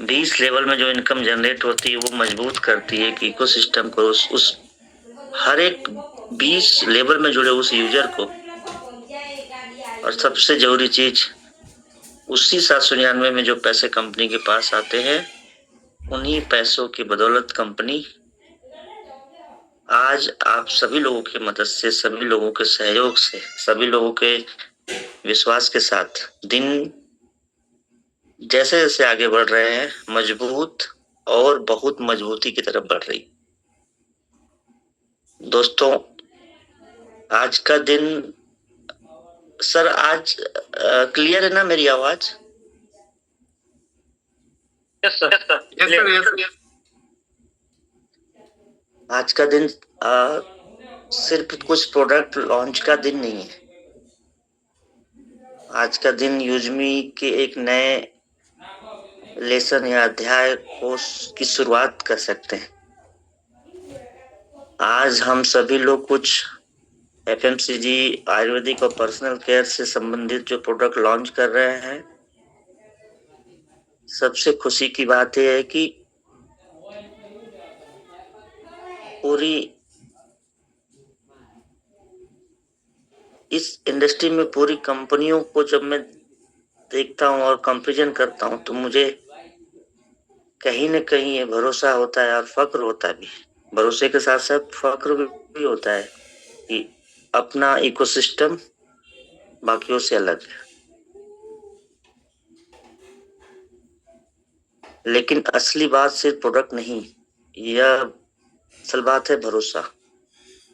20 level में जो income generate होती है वो मजबूत करती है कि इकोसिस्टम को उस हर एक 20 लेवल में जुड़े उस यूजर को। और सबसे जरूरी चीज, उसी 799 में जो पैसे कंपनी के पास आते हैं, उन्हीं पैसों की बदौलत कंपनी आज आप सभी लोगों की मदद से, सभी लोगों के सहयोग से, सभी लोगों के विश्वास के साथ दिन जैसे जैसे आगे बढ़ रहे हैं, मजबूत और बहुत मजबूती की तरफ बढ़ रही। दोस्तों, आज का दिन सर, आज क्लियर है ना मेरी आवाज? Yes sir, yes sir, yes sir. आज का दिन सिर्फ कुछ प्रोडक्ट लॉन्च का दिन नहीं है। आज का दिन यूजमी के एक नए लेसन या अध्याय की शुरुआत कर सकते हैं। आज हम सभी लोग कुछ एफएमसीजी, आयुर्वेदिक और पर्सनल केयर से संबंधित जो प्रोडक्ट लॉन्च कर रहे हैं। सबसे खुशी की बात यह है कि पूरी इस इंडस्ट्री में पूरी कंपनियों को जब मैं देखता हूं और कंपेरिजन करता हूं, तो मुझे कहीं न कहीं ये भरोसा होता है और फक्र होता भी है। भरोसे के साथ साथ फक्र भी होता है कि अपना इकोसिस्टम बाकियों से अलग है। लेकिन असली बात सिर्फ प्रोडक्ट नहीं, यह असल बात है भरोसा,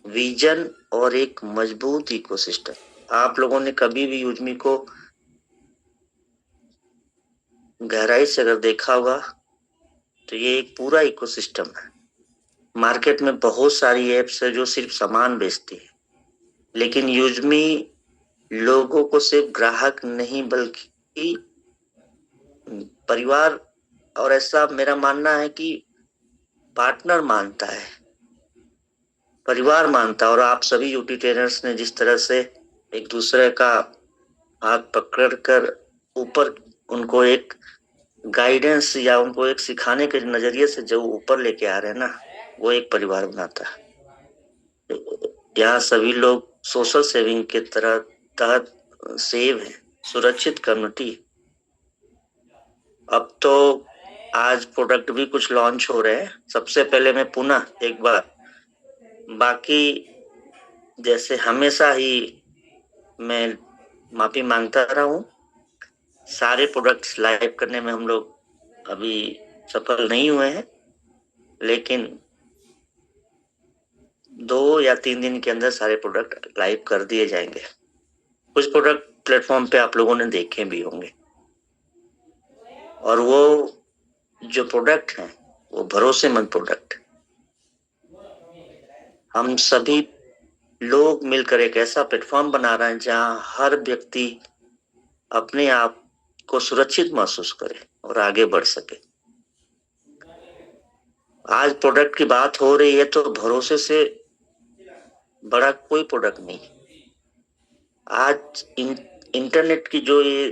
विजन और एक मजबूत इकोसिस्टम। आप लोगों ने कभी भी यूजमी को गहराई से अगर देखा होगा तो ये एक पूरा इकोसिस्टम है। मार्केट में बहुत सारी एप्स है जो सिर्फ सामान बेचती है, लेकिन यूजमी लोगों को सिर्फ ग्राहक नहीं बल्कि परिवार, और ऐसा मेरा मानना है कि पार्टनर मानता है, परिवार मानता है। और आप सभी यूटी ट्रेनर्स ने जिस तरह से एक दूसरे का हाथ पकड़कर ऊपर उनको एक गाइडेंस या उनको एक सिखाने के नजरिए से जो ऊपर लेके आ रहे हैं ना, वो एक परिवार बनाता है। यहाँ सभी लोग सोशल सेविंग के तहत सेव है, सुरक्षित कम्युनिटी। अब तो आज प्रोडक्ट भी कुछ लॉन्च हो रहे हैं। सबसे पहले मैं पुनः एक बार, बाकी जैसे हमेशा ही मैं माफी मांगता रहा हूँ। सारे प्रोडक्ट्स लाइव करने में हम लोग अभी सफल नहीं हुए हैं, लेकिन 2 या 3 दिन के अंदर सारे प्रोडक्ट लाइव कर दिए जाएंगे। कुछ प्रोडक्ट प्लेटफॉर्म पे आप लोगों ने देखे भी होंगे, और वो जो प्रोडक्ट हैं वो भरोसेमंद प्रोडक्ट। हम सभी लोग मिलकर एक ऐसा प्लेटफॉर्म बना रहे हैं जहां हर व्यक्ति अपने आप को सुरक्षित महसूस करे और आगे बढ़ सके। आज प्रोडक्ट की बात हो रही है तो भरोसे से बड़ा कोई प्रोडक्ट नहीं। आज इंटरनेट की जो ये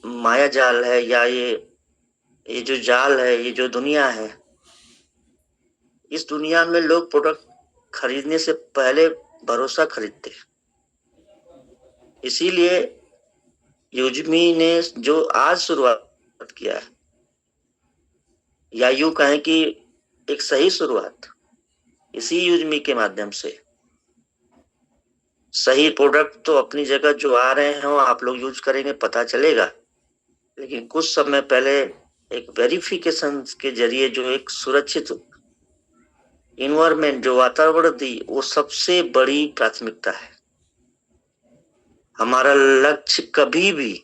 माया जाल है, या ये जो जाल है, ये जो दुनिया है, इस दुनिया में लोग प्रोडक्ट खरीदने से पहले भरोसा खरीदते। इसीलिए यूजमी ने जो आज शुरुआत किया है, या यूं कहें कि एक सही शुरुआत, इसी यूजमी के माध्यम से सही प्रोडक्ट तो अपनी जगह जो आ रहे हैं वो आप लोग यूज करेंगे, पता चलेगा। लेकिन कुछ समय पहले एक वेरिफिकेशन के जरिए जो एक सुरक्षित इन्वायरमेंट, जो वातावरण दी, वो सबसे बड़ी प्राथमिकता है। हमारा लक्ष्य कभी भी,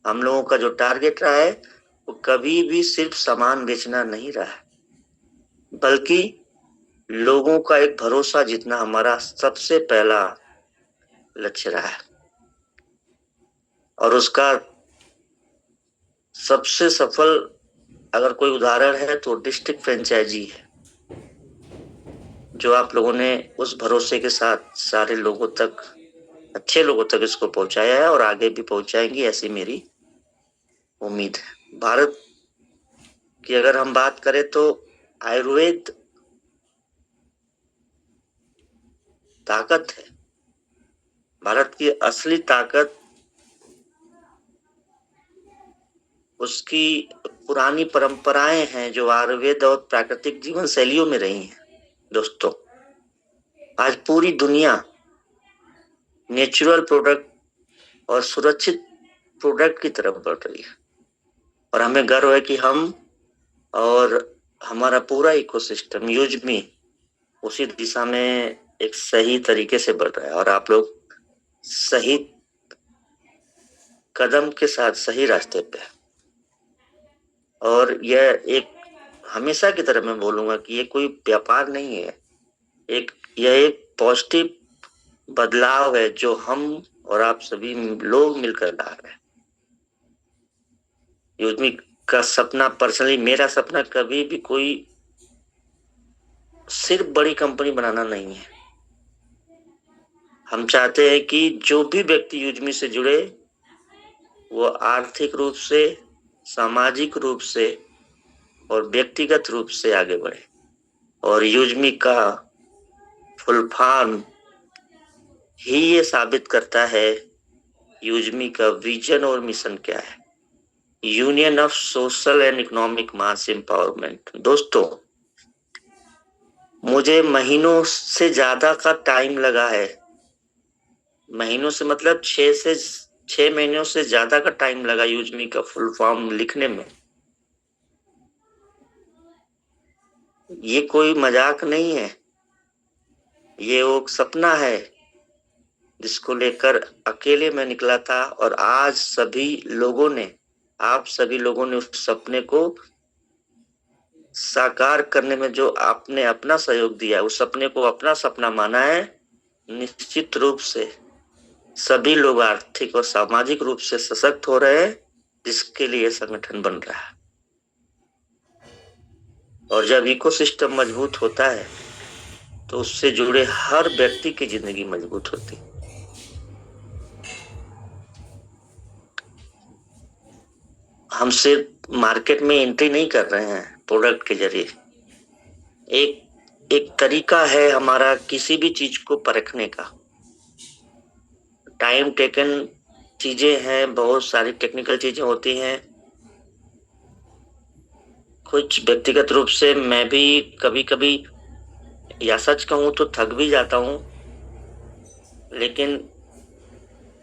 हम लोगों का जो टारगेट रहा है, वो कभी भी सिर्फ सामान बेचना नहीं रहा है, बल्कि लोगों का एक भरोसा जीतना हमारा सबसे पहला लक्ष्य रहा है। और उसका सबसे सफल अगर कोई उदाहरण है तो डिस्ट्रिक्ट फ्रेंचाइजी है, जो आप लोगों ने उस भरोसे के साथ सारे लोगों तक, अच्छे लोगों तक इसको पहुंचाया है और आगे भी पहुंचाएंगे, ऐसी मेरी उम्मीद है। भारत कि अगर हम बात करें तो आयुर्वेद ताकत है। भारत की असली ताकत उसकी पुरानी परंपराएं हैं जो आयुर्वेद और प्राकृतिक जीवन शैलियों में रही हैं। दोस्तों, आज पूरी दुनिया नेचुरल प्रोडक्ट और सुरक्षित प्रोडक्ट की तरफ बढ़ रही है और हमें गर्व है कि हम और हमारा पूरा इकोसिस्टम यूजमी उसी दिशा में एक सही तरीके से बढ़ रहा है और आप लोग सही कदम के साथ सही रास्ते पे है। और यह एक हमेशा की तरह मैं बोलूंगा कि ये कोई व्यापार नहीं है, यह एक पॉजिटिव बदलाव है जो हम और आप सभी लोग मिलकर ला रहे हैं। यूजमी का सपना, पर्सनली मेरा सपना कभी भी कोई सिर्फ बड़ी कंपनी बनाना नहीं है। हम चाहते हैं कि जो भी व्यक्ति यूजमी से जुड़े वो आर्थिक रूप से, सामाजिक रूप से और व्यक्तिगत रूप से आगे बढ़े। और यूजमी का फुल फॉर्म ही ये साबित करता है यूजमी का विजन और मिशन क्या है। Union of social and economic mass empowerment. दोस्तों, मुझे महीनों से ज्यादा का टाइम लगा है। महीनों से मतलब 6 महीनों से ज्यादा का टाइम लगा यूजमी का फुल फॉर्म लिखने में। ये कोई मजाक नहीं है, ये वो सपना है जिसको लेकर अकेले मैं निकला था और आज सभी लोगों ने, आप सभी लोगों ने उस सपने को साकार करने में जो आपने अपना सहयोग दिया है, उस सपने को अपना सपना माना है। निश्चित रूप से सभी लोग आर्थिक और सामाजिक रूप से सशक्त हो रहे हैं, जिसके लिए संगठन बन रहा है। और जब इकोसिस्टम मजबूत होता है तो उससे जुड़े हर व्यक्ति की जिंदगी मजबूत होती है। हम सिर्फ मार्केट में एंट्री नहीं कर रहे हैं प्रोडक्ट के जरिए। एक तरीका है हमारा किसी भी चीज को परखने का। टाइम टेकन चीजें हैं, बहुत सारी टेक्निकल चीजें होती हैं। कुछ व्यक्तिगत रूप से मैं भी कभी कभी, या सच कहूं तो थक भी जाता हूं, लेकिन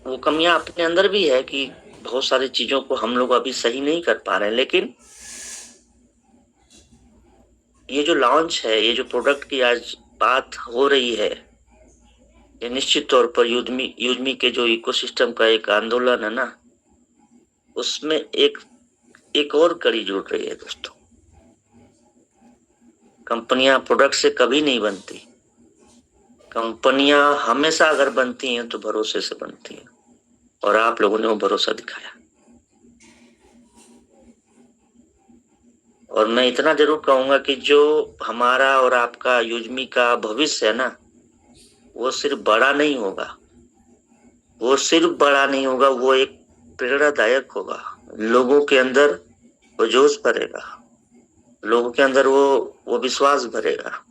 वो कमियां अपने अंदर भी है कि बहुत सारी चीजों को हम लोग अभी सही नहीं कर पा रहे हैं। लेकिन ये जो लॉन्च है, ये जो प्रोडक्ट की आज बात हो रही है, ये निश्चित तौर पर यूजमी के जो इकोसिस्टम का एक आंदोलन है ना, उसमें एक और कड़ी जुड़ रही है। दोस्तों, कंपनियां प्रोडक्ट से कभी नहीं बनती। कंपनियां हमेशा अगर बनती हैं तो भरोसे से बनती हैं और आप लोगों ने वो भरोसा दिखाया। और मैं इतना जरूर कहूंगा कि जो हमारा और आपका यूजमी का भविष्य है ना, वो सिर्फ बड़ा नहीं होगा, वो एक प्रेरणादायक होगा। लोगों के अंदर वो जोश भरेगा, लोगों के अंदर वो विश्वास भरेगा।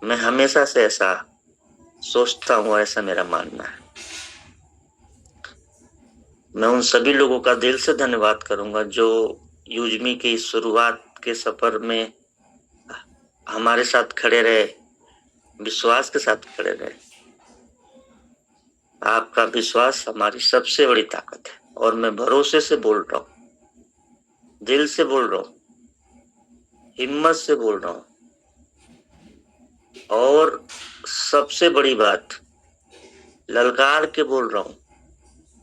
मैं हमेशा से ऐसा सोचता हूँ, ऐसा मेरा मानना है। मैं उन सभी लोगों का दिल से धन्यवाद करूंगा जो यूजमी की शुरुआत के सफर में हमारे साथ खड़े रहे, विश्वास के साथ खड़े रहे। आपका विश्वास हमारी सबसे बड़ी ताकत है और मैं भरोसे से बोल रहा हूँ, दिल से बोल रहा हूँ, हिम्मत से बोल रहा हूँ। और सबसे बड़ी बात, ललकार के बोल रहा हूँ,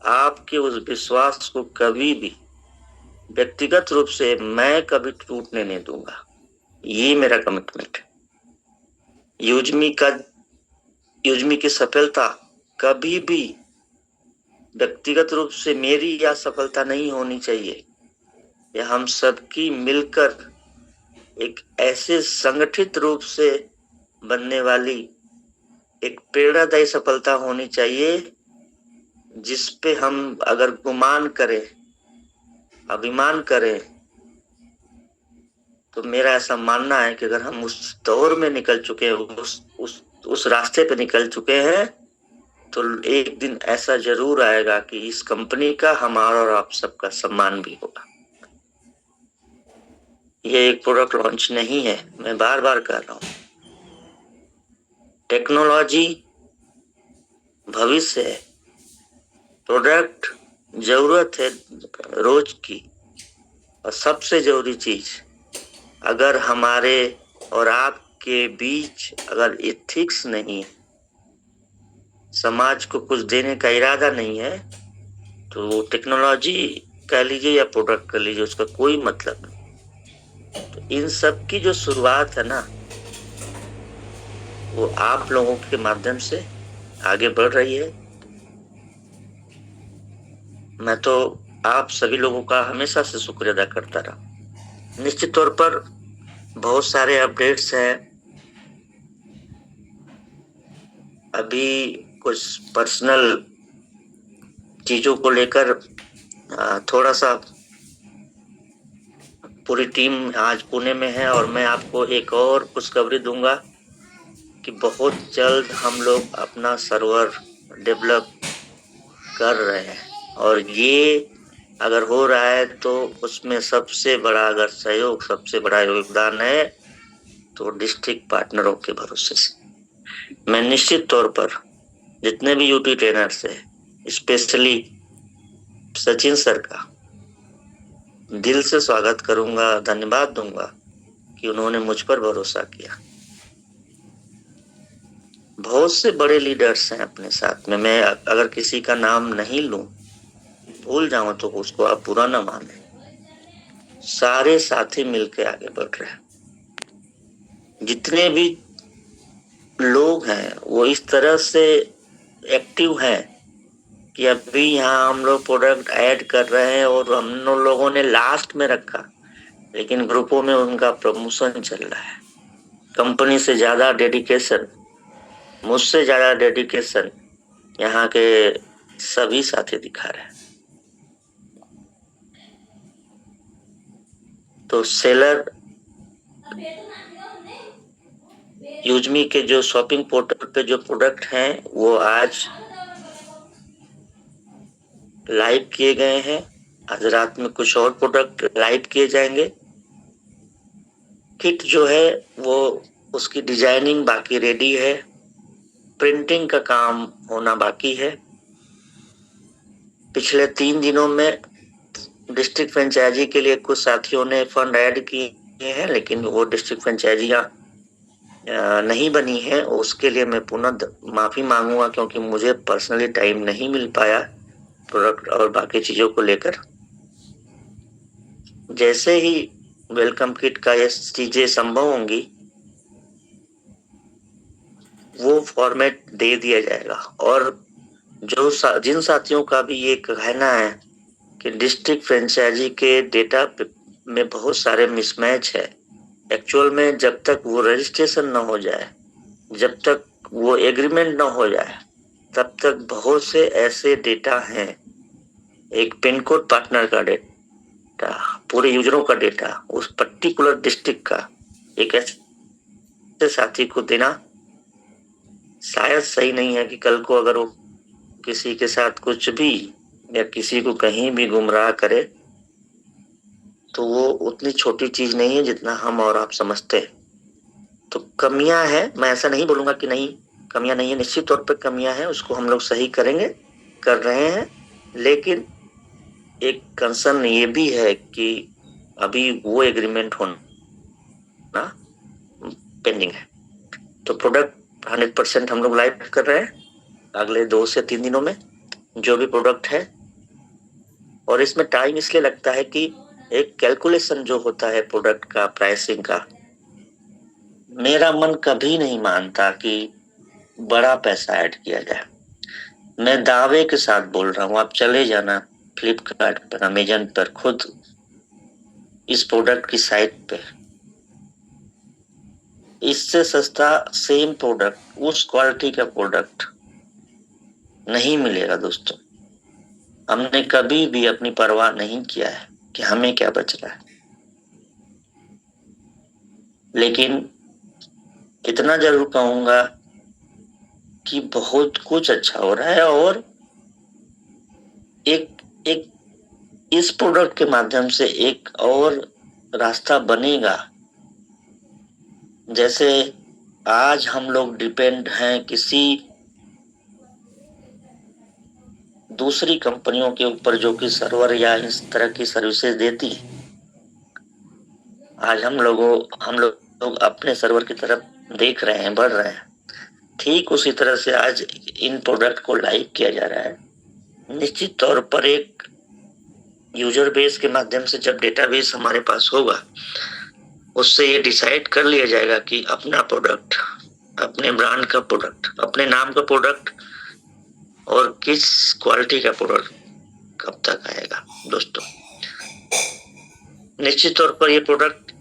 आपके उस विश्वास को कभी भी व्यक्तिगत रूप से मैं कभी टूटने नहीं दूंगा। ये मेरा कमिटमेंट है। यूजमी की सफलता कभी भी व्यक्तिगत रूप से मेरी या सफलता नहीं होनी चाहिए। यह हम सबकी मिलकर एक ऐसे संगठित रूप से बनने वाली एक प्रेरणादायी सफलता होनी चाहिए जिस पे हम अगर गुमान करें, अभिमान करें, तो मेरा ऐसा मानना है कि अगर हम उस दौर में निकल चुके हैं, उस रास्ते पे निकल चुके हैं, तो एक दिन ऐसा जरूर आएगा कि इस कंपनी का हमारा और आप सबका सम्मान भी होगा। ये एक प्रोडक्ट लॉन्च नहीं है, मैं बार बार कह रहा हूँ। टेक्नोलॉजी भविष्य है, प्रोडक्ट जरूरत है रोज की। और सबसे जरूरी चीज, अगर हमारे और आपके बीच अगर एथिक्स नहीं, समाज को कुछ देने का इरादा नहीं है, तो टेक्नोलॉजी कह लीजिए या प्रोडक्ट कह लीजिए, उसका कोई मतलब नहीं। तो इन सब की जो शुरुआत है ना, वो आप लोगों के माध्यम से आगे बढ़ रही है। मैं तो आप सभी लोगों का हमेशा से शुक्रिया अदा करता रहा। निश्चित तौर पर बहुत सारे अपडेट्स हैं। अभी कुछ पर्सनल चीजों को लेकर थोड़ा सा पूरी टीम आज पुणे में है, और मैं आपको एक और खुशखबरी दूंगा कि बहुत जल्द हम लोग अपना सर्वर डेवलप कर रहे हैं। और ये अगर हो रहा है तो उसमें सबसे बड़ा अगर सहयोग, सबसे बड़ा योगदान है तो डिस्ट्रिक्ट पार्टनरों के भरोसे से। मैं निश्चित तौर पर जितने भी यूटी ट्रेनर्स है, स्पेशली सचिन सर का दिल से स्वागत करूंगा, धन्यवाद दूंगा कि उन्होंने मुझ पर भरोसा किया। बहुत से बड़े लीडर्स हैं अपने साथ में, मैं अगर किसी का नाम नहीं लूं, भूल जाऊं तो उसको आप बुरा ना माने। सारे साथी मिलकर आगे बढ़ रहे हैं। जितने भी लोग हैं वो इस तरह से एक्टिव हैं कि अभी यहाँ हम लोग प्रोडक्ट ऐड कर रहे हैं और हम लोगों ने लास्ट में रखा, लेकिन ग्रुपों में उनका प्रमोशन चल रहा है। कंपनी से ज्यादा डेडिकेशन, मुझसे ज्यादा डेडिकेशन यहाँ के सभी साथी दिखा रहे हैं। तो सेलर यूजमी के जो शॉपिंग पोर्टल पे जो प्रोडक्ट हैं वो आज लाइव किए गए हैं। आज रात में कुछ और प्रोडक्ट लाइव किए जाएंगे। किट जो है वो उसकी डिजाइनिंग बाकी रेडी है, प्रिंटिंग का काम होना बाकी है। पिछले 3 दिनों में डिस्ट्रिक्ट फ्रेंचाइजी के लिए कुछ साथियों ने फंड ऐड किए हैं, लेकिन वो डिस्ट्रिक्ट फ्रेंचाइजियां नहीं बनी है। उसके लिए मैं पुनः माफी मांगूंगा, क्योंकि मुझे पर्सनली टाइम नहीं मिल पाया प्रोडक्ट और बाकी चीजों को लेकर। जैसे ही वेलकम किट का ये चीजें संभव होंगी, वो फॉर्मेट दे दिया जाएगा। और जिन साथियों का भी ये कहना है कि डिस्ट्रिक्ट फ्रेंचाइजी के डेटा में बहुत सारे मिसमैच है, एक्चुअल में जब तक वो रजिस्ट्रेशन न हो जाए, जब तक वो एग्रीमेंट न हो जाए, तब तक बहुत से ऐसे डेटा हैं। एक पिन कोड पार्टनर का डेटा, पूरे यूजरों का डेटा, उस पर्टिकुलर डिस्ट्रिक्ट का एक ऐसे साथी को देना शायद सही नहीं है कि कल को अगर वो किसी के साथ कुछ भी या किसी को कहीं भी गुमराह करे, तो वो उतनी छोटी चीज नहीं है जितना हम और आप समझते हैं। तो कमियां हैं, मैं ऐसा नहीं बोलूंगा कि नहीं कमियां नहीं है, निश्चित तौर पर कमियां हैं, उसको हम लोग सही करेंगे, कर रहे हैं। लेकिन एक कंसर्न ये भी है कि अभी वो एग्रीमेंट होना पेंडिंग है। तो प्रोडक्ट 100% हम लोग लाइव कर रहे हैं अगले 2 से 3 दिनों में, जो भी प्रोडक्ट है। और इसमें टाइम इसलिए लगता है कि एक कैलकुलेशन जो होता है प्रोडक्ट का, प्राइसिंग का, मेरा मन कभी नहीं मानता कि बड़ा पैसा ऐड किया जाए। मैं दावे के साथ बोल रहा हूँ, आप चले जाना फ्लिपकार्ट पर, अमेजन पर, खुद इस प्रोडक्ट की साइट पे, इससे सस्ता सेम प्रोडक्ट, उस क्वालिटी का प्रोडक्ट नहीं मिलेगा दोस्तों। हमने कभी भी अपनी परवाह नहीं किया है कि हमें क्या बच रहा है। लेकिन इतना जरूर कहूंगा कि बहुत कुछ अच्छा हो रहा है, और एक एक इस प्रोडक्ट के माध्यम से एक और रास्ता बनेगा। जैसे आज हम लोग डिपेंड हैं किसी दूसरी कंपनियों के ऊपर जो कि सर्वर या इस तरह की सर्विसेज देती, आज हम लोग अपने सर्वर की तरफ देख रहे हैं, बढ़ रहे हैं। ठीक उसी तरह से आज इन प्रोडक्ट को लाइव किया जा रहा है। निश्चित तौर पर एक यूजर बेस के माध्यम से जब डेटाबेस हमारे पास होगा, उससे ये डिसाइड कर लिया जाएगा कि अपना प्रोडक्ट, अपने ब्रांड का प्रोडक्ट, अपने नाम का प्रोडक्ट और किस क्वालिटी का प्रोडक्ट कब तक आएगा। दोस्तों, निश्चित तौर पर ये प्रोडक्ट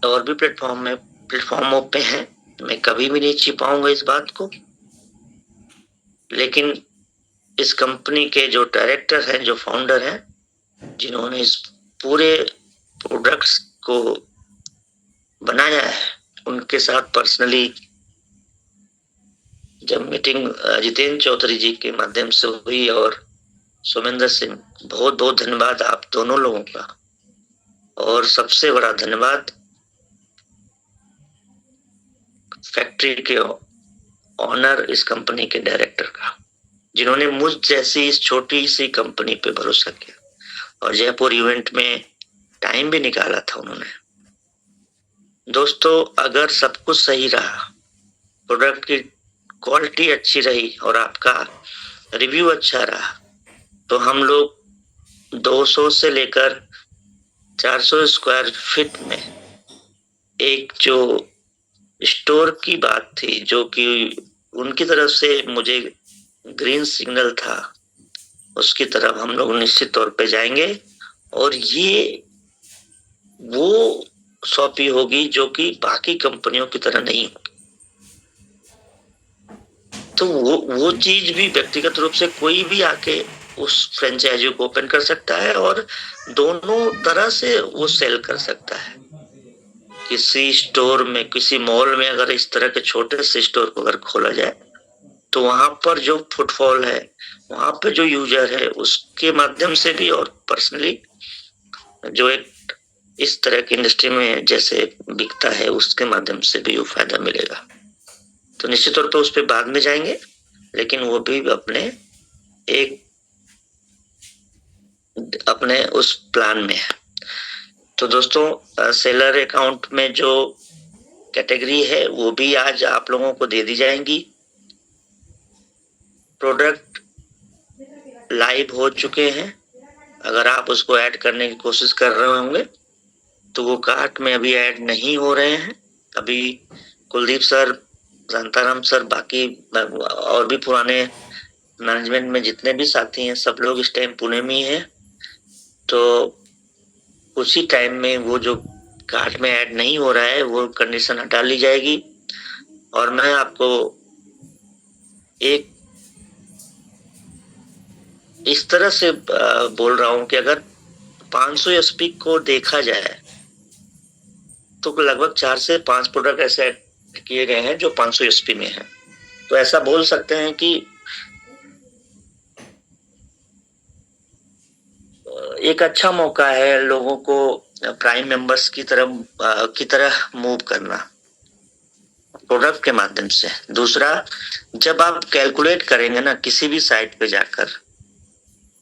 और भी प्लेटफॉर्मों पे हैं, मैं कभी भी नहीं छिपाऊंगा इस बात को। लेकिन इस कंपनी के जो डायरेक्टर हैं, जो फाउंडर हैं, जिन्होंने इस पूरे प्रोडक्ट्स को बनाया है, उनके साथ पर्सनली जब मीटिंग जितेंद्र चौधरी जी के माध्यम से हुई, और सोमेंद्र सिंह, बहुत बहुत धन्यवाद आप दोनों लोगों का। और सबसे बड़ा धन्यवाद फैक्ट्री के ऑनर, इस कंपनी के डायरेक्टर का, जिन्होंने मुझ जैसी इस छोटी सी कंपनी पे भरोसा किया और जयपुर इवेंट में टाइम भी निकाला था उन्होंने। दोस्तों, अगर सब कुछ सही रहा, प्रोडक्ट की क्वालिटी अच्छी रही और आपका रिव्यू अच्छा रहा, तो हम लोग 200 से लेकर 400 स्क्वायर फीट में एक जो स्टोर की बात थी, जो कि उनकी तरफ से मुझे ग्रीन सिग्नल था, उसकी तरफ हम लोग निश्चित तौर पे जाएंगे। और ये वो शॉपी होगी जो कि बाकी कंपनियों की तरह नहीं होगी। तो वो चीज भी व्यक्तिगत रूप से कोई भी आके उस फ्रेंचाइजी को ओपन कर सकता है और दोनों तरह से वो सेल कर सकता है। किसी स्टोर में, किसी मॉल में अगर इस तरह के छोटे से स्टोर को अगर खोला जाए, तो वहां पर जो फुटफॉल है, वहां पे जो यूजर है, उसके माध्यम से भी, और पर्सनली जो एक इस तरह की इंडस्ट्री में जैसे बिकता है, उसके माध्यम से भी वो फायदा मिलेगा। तो निश्चित तौर पर उस पर बाद में जाएंगे, लेकिन वो भी अपने उस प्लान में है। तो दोस्तों, सेलर अकाउंट में जो कैटेगरी है वो भी आज आप लोगों को दे दी जाएंगी। प्रोडक्ट लाइव हो चुके हैं। अगर आप उसको ऐड करने की कोशिश कर रहे होंगे तो वो कार्ट में अभी ऐड नहीं हो रहे हैं। अभी कुलदीप सर, शांताराम सर, बाकी और भी पुराने मैनेजमेंट में जितने भी साथी हैं, सब लोग इस टाइम पुणे में ही हैं। तो उसी टाइम में वो जो कार्ट में ऐड नहीं हो रहा है, वो कंडीशन हटा ली जाएगी। और मैं आपको एक इस तरह से बोल रहा हूं कि अगर 500 एसपी को देखा जाए तो लगभग 4 से 5 प्रोडक्ट ऐसे किए गए हैं जो 500 एसपी में हैं। तो ऐसा बोल सकते हैं कि एक अच्छा मौका है लोगों को प्राइम मेंबर्स की तरह मूव करना प्रोडक्ट के माध्यम से। दूसरा, जब आप कैलकुलेट करेंगे ना किसी भी साइट पे जाकर,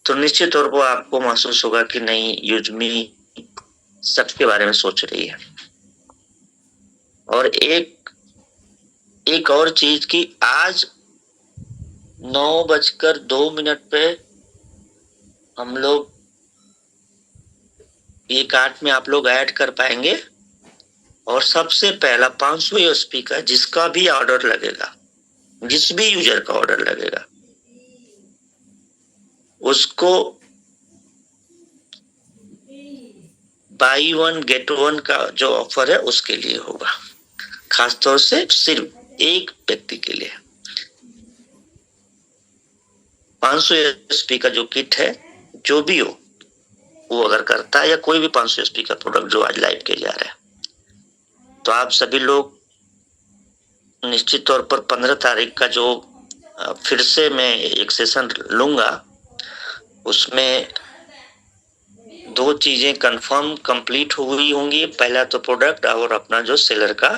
तो निश्चित तौर पर आपको महसूस होगा कि नहीं, यूजमी सबके बारे में सोच रही है। और एक और चीज कि आज 9:02 पे हम लोग ये कार्ट में आप लोग ऐड कर पाएंगे। और सबसे पहला 500 एसपी का जिसका भी ऑर्डर लगेगा, जिस भी यूजर का ऑर्डर लगेगा, उसको बाई 1 गेट 1 का जो ऑफर है उसके लिए होगा, खासतौर से सिर्फ एक व्यक्ति के लिए। 500 एसपी का जो किट है, जो भी हो, वो अगर करता है, या कोई भी 500 एसपी का प्रोडक्ट जो आज लाइव किया जा रहा है, तो आप सभी लोग निश्चित तौर पर 15 तारीख का जो फिर से मैं एक सेशन लूंगा, उसमें 2 चीजें कंफर्म कंप्लीट हुई होंगी। पहला तो प्रोडक्ट और अपना जो सेलर का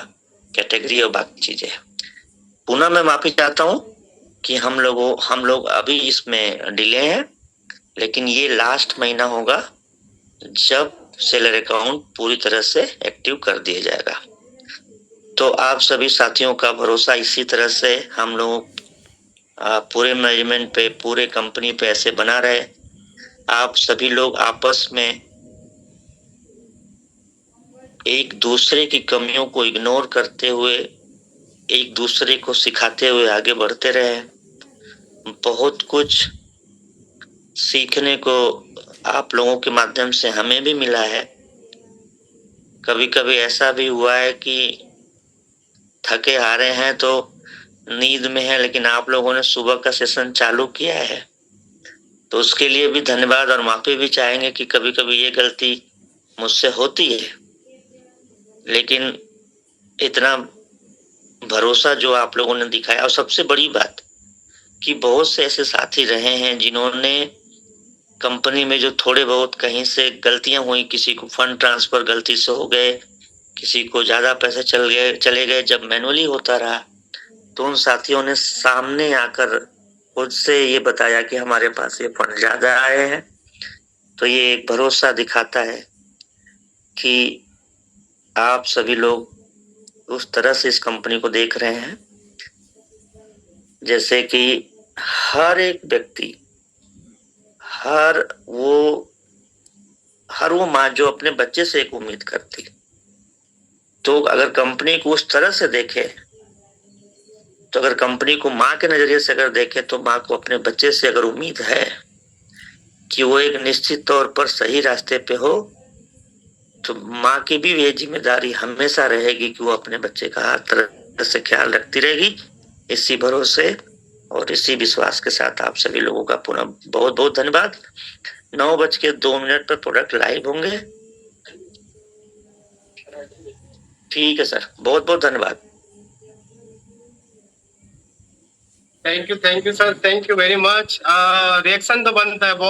कैटेगरी और बाकी चीजें। पुनः मैं माफी चाहता हूं कि हम लोग अभी इसमें डिले हैं, लेकिन ये लास्ट महीना होगा जब सेलर अकाउंट पूरी तरह से एक्टिव कर दिया जाएगा। तो आप सभी साथियों का भरोसा इसी तरह से हम लोग पूरे मैनेजमेंट पे, पूरे कंपनी पे ऐसे बना रहे। आप सभी लोग आपस में एक दूसरे की कमियों को इग्नोर करते हुए, एक दूसरे को सिखाते हुए आगे बढ़ते रहे। बहुत कुछ सीखने को आप लोगों के माध्यम से हमें भी मिला है। कभी कभी ऐसा भी हुआ है कि थके हारे हैं तो नींद में है, लेकिन आप लोगों ने सुबह का सेशन चालू किया है, तो उसके लिए भी धन्यवाद और माफी भी चाहेंगे कि कभी कभी ये गलती मुझसे होती है। लेकिन इतना भरोसा जो आप लोगों ने दिखाया, और सबसे बड़ी बात कि बहुत से ऐसे साथी रहे हैं जिन्होंने कंपनी में जो थोड़े बहुत कहीं से गलतियां हुई, किसी को फंड ट्रांसफर गलती से हो गए, किसी को ज्यादा पैसे चले गए, जब मैनुअली होता रहा तो उन साथियों ने सामने आकर खुद से ये बताया कि हमारे पास ये फंड ज्यादा आए हैं। तो ये एक भरोसा दिखाता है कि आप सभी लोग उस तरह से इस कंपनी को देख रहे हैं जैसे कि हर एक व्यक्ति, हर वो माँ जो अपने बच्चे से एक उम्मीद करती, तो अगर कंपनी को उस तरह से देखे, तो अगर कंपनी को माँ के नजरिए से अगर देखे, तो माँ को अपने बच्चे से अगर उम्मीद है कि वो एक निश्चित तौर पर सही रास्ते पे हो, तो माँ की भी ये जिम्मेदारी हमेशा रहेगी कि वो अपने बच्चे का हर तरह से ख्याल रखती रहेगी। इसी भरोसे और इसी विश्वास के साथ आप सभी लोगों का पुनः बहुत बहुत धन्यवाद। 9:02 पर प्रोडक्ट लाइव होंगे। ठीक है सर, बहुत बहुत धन्यवाद। Thank you sir, thank you very much. Reaction तो बनता है बहुत।